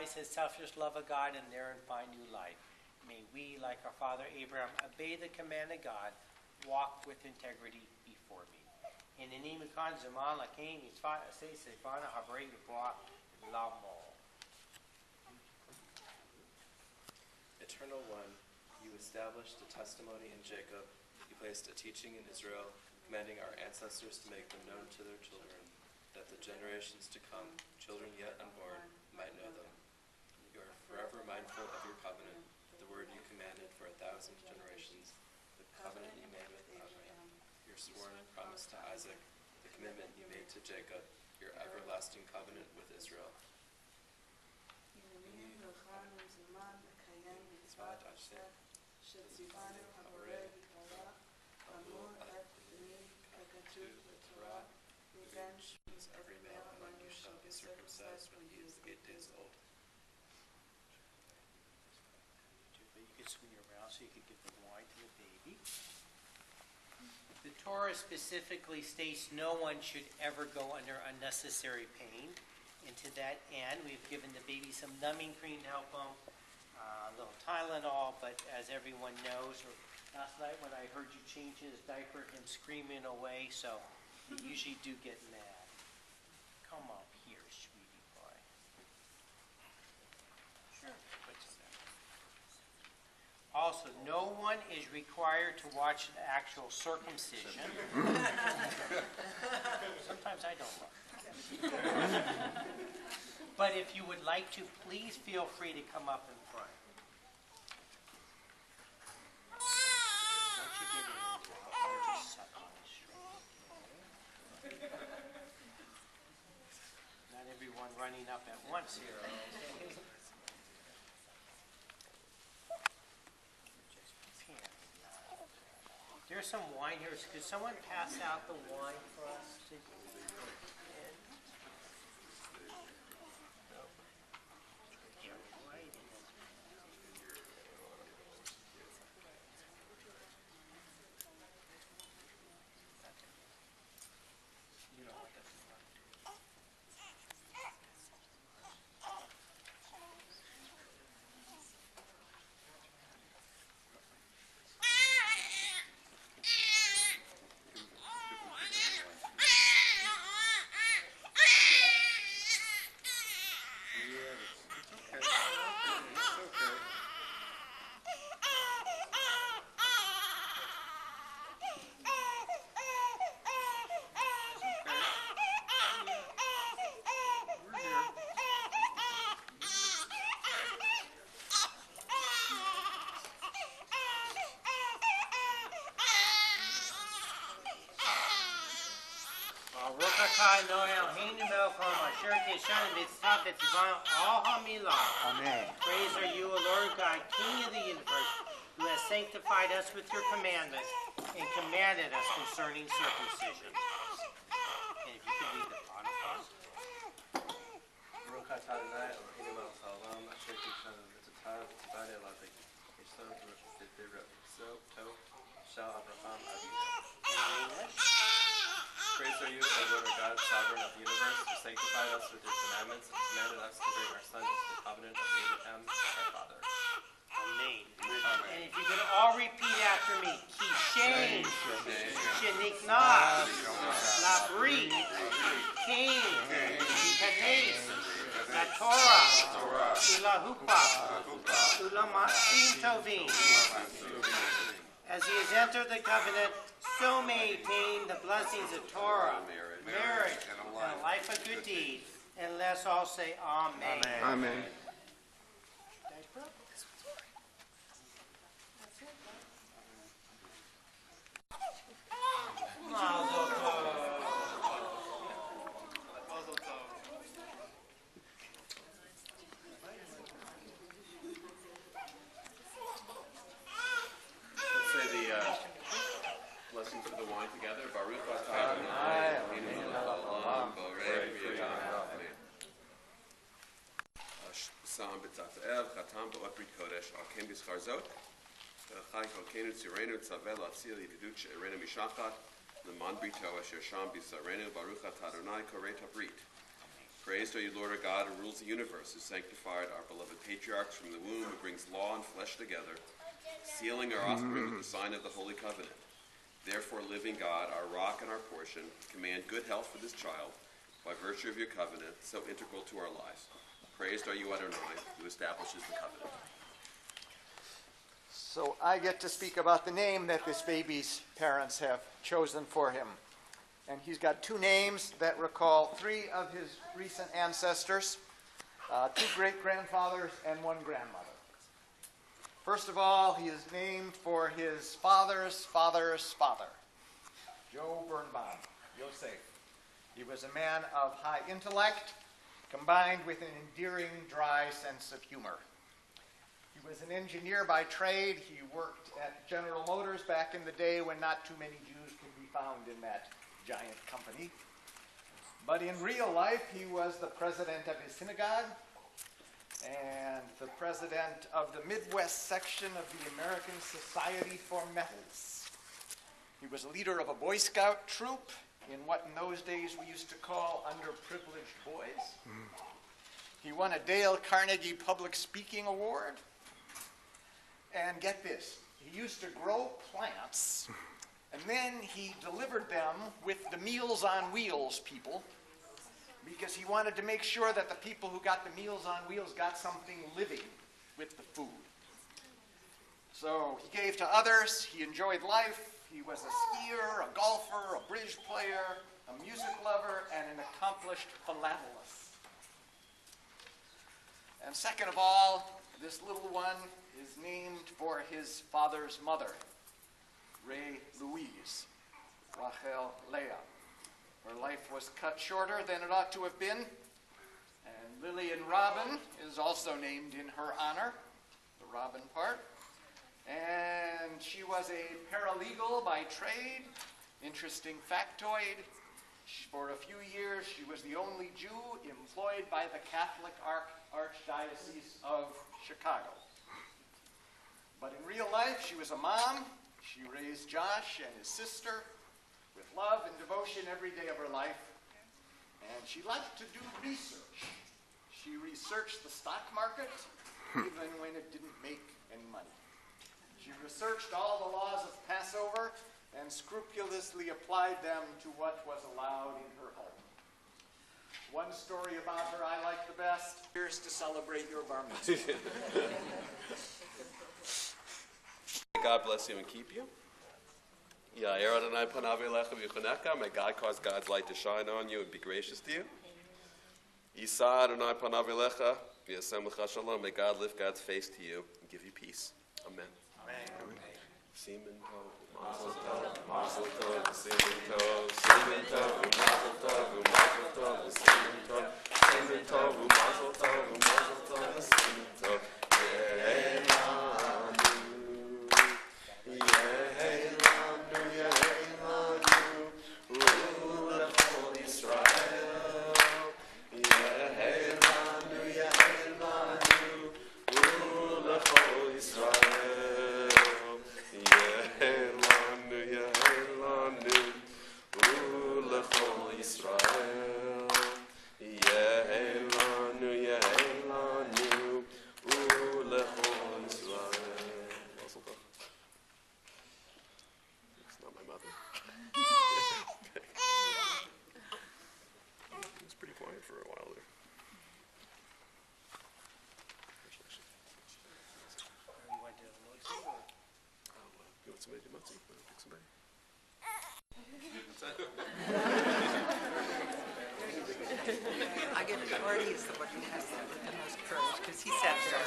realize his selfless love of God and therein find new life. May we, like our father Abraham, obey the command of God, walk with integrity before me. In the name of God, Zaman, Lakin, Yitzvah, Asay, Sefana, Habrei, Yeboah, Lamo. Eternal One, you established a testimony in Jacob. You placed a teaching in Israel, commanding our ancestors to make them known to their children, that the generations to come, children yet unborn, might know them. You are forever mindful of your covenant, the word you commanded for 1,000 generations, the covenant you made with Abraham, your sworn promise to Isaac, the commitment you made to Jacob, your everlasting covenant with Israel. Every male among you shall be circumcised when he is 8 days old. But you could swing it around so you could give the wine to the baby. The Torah specifically states no one should ever go under unnecessary pain. And to that end, we've given the baby some numbing cream to help him, a little Tylenol, but as everyone knows, last night when I heard you change his diaper, him screaming away, so you usually do get mad. Come up here, sweetie boy. Sure. Also, no one is required to watch the actual circumcision. Sometimes I don't look. But if you would like to, please feel free to come up in front. Don't you get into it, or just suck on it straight. Not everyone running up at once here, okay? There's some wine here. Could someone pass out the wine for us? Amen. Praise are you, O Lord God, King of the universe, who has sanctified us with your commandments and commanded us concerning circumcision. And if you could read the bottom part. Praise are you, O Lord our God, sovereign of the universe, who sanctified us with your commandments and commanded us to bring our sons into the covenant of Abraham, our father. Amen. And if you could all repeat after me. Kishen, Sheniknas, Labri, King, Kanes, La Torah, Ulahupa, Ulamasim Tovim. As he has entered the covenant, so may attain the blessings of Torah, marriage, and a life of good deeds. And let's all say Amen. Amen. Beth-El, Chatam, Ba'ot Brit Kodesh, Alkem B'schar Zot, Chai Chalkenu Tzirenu, Tzavel, Atzil, Yedidut, She'erenu Mishachat, Leman Brito, Asher Sham B'Sarenu, Baruch Atah Adonai, Korei Brit. Praised are you, Lord our God, who rules the universe, who sanctified our beloved patriarchs from the womb, who brings law and flesh together, sealing our offspring with the sign of the Holy Covenant. Therefore, living God, our rock and our portion, command good health for this child by virtue of your covenant, so integral to our lives. Praised are you, Adonai, who establishes the covenant. So I get to speak about the name that this baby's parents have chosen for him. And he's got two names that recall three of his recent ancestors, two great-grandfathers and one grandmother. First of all, he is named for his father's father's father, Joe Birnbaum, Yosef. He was a man of high intellect, combined with an endearing, dry sense of humor. He was an engineer by trade. He worked at General Motors back in the day when not too many Jews could be found in that giant company. But in real life, he was the president of his synagogue and the president of the Midwest section of the American Society for Metals. He was a leader of a Boy Scout troop in what in those days we used to call underprivileged boys. He won a Dale Carnegie Public Speaking Award. And get this, he used to grow plants, and then he delivered them with the Meals on Wheels people, because he wanted to make sure that the people who got the Meals on Wheels got something living with the food. So he gave to others, he enjoyed life, he was a skier, a golfer, a bridge player, a music lover, and an accomplished philatelist. And second of all, this little one is named for his father's mother, Ray Louise, Rachel Leah. Her life was cut shorter than it ought to have been, and Lillian Robin is also named in her honor, the Robin part. And she was a paralegal by trade. Interesting factoid, for a few years she was the only Jew employed by the Catholic Archdiocese of Chicago. But in real life, she was a mom. She raised Josh and his sister with love and devotion every day of her life. And she liked to do research. She researched the stock market, even when it didn't make any money. She researched all the laws of Passover and scrupulously applied them to what was allowed in her home. One story about her I like the best. Here's to celebrate your bar mitzvah. God bless you and keep you. May God cause God's light to shine on you and be gracious to you. May God lift God's face to you and give you peace. Amen. Amen. Mazel tov, mazel tov, simen tov, simen tov, mazel tov, mazel tov, simen tov, simen tov, mazel tov, mazel tov, simen tov. I get it. Marty is the one who has the most courage because he sat there.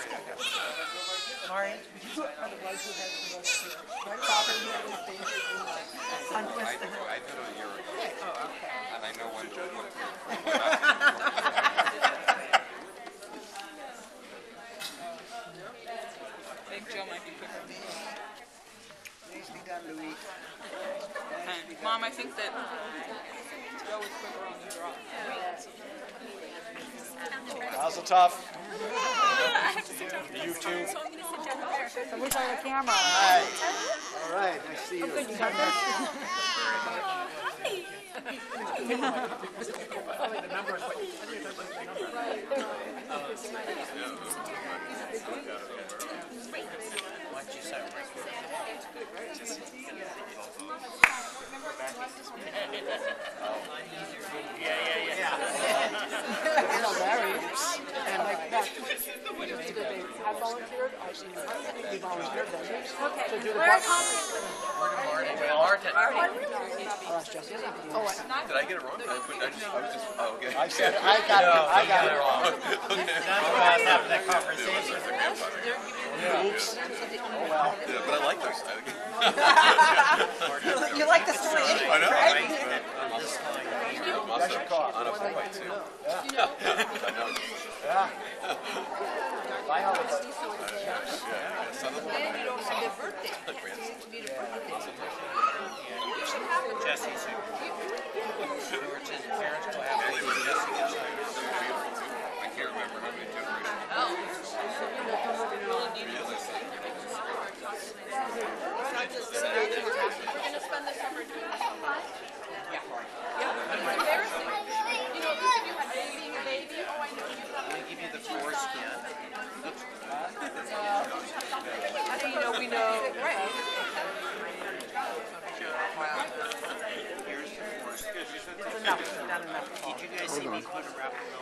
Marty, you are the one who has the most courage. My father had his danger in life. I did it a year ago. Oh, okay. And I know when to look. I think Joe might be quicker. Nicely done, Louis. Okay. Mom, I think that Joe is quicker on the draw. Mazel tov. You too. So who's on the camera? All right. All right. I see you. Good, you got this? You know, Larry and like that. They have volunteered. We volunteered them to do the park. Oh, that's Jesse. Did I get it wrong? I was just, oh, okay. I said, I got it wrong. None of us having that conversation. Oops. Oh, well. Yeah, but I like those. You like the story anyway, I know. right? That's your call. On a four-way, too. Yeah. I know. Yeah. Bye, Alex. Son of a Jesse's here. George's parents will have to leave Jesse inside. I can't remember how many generations. They give you the foreskin. We know. Right. Here's the foreskin. Enough, not enough. Did you guys see me put a wrap around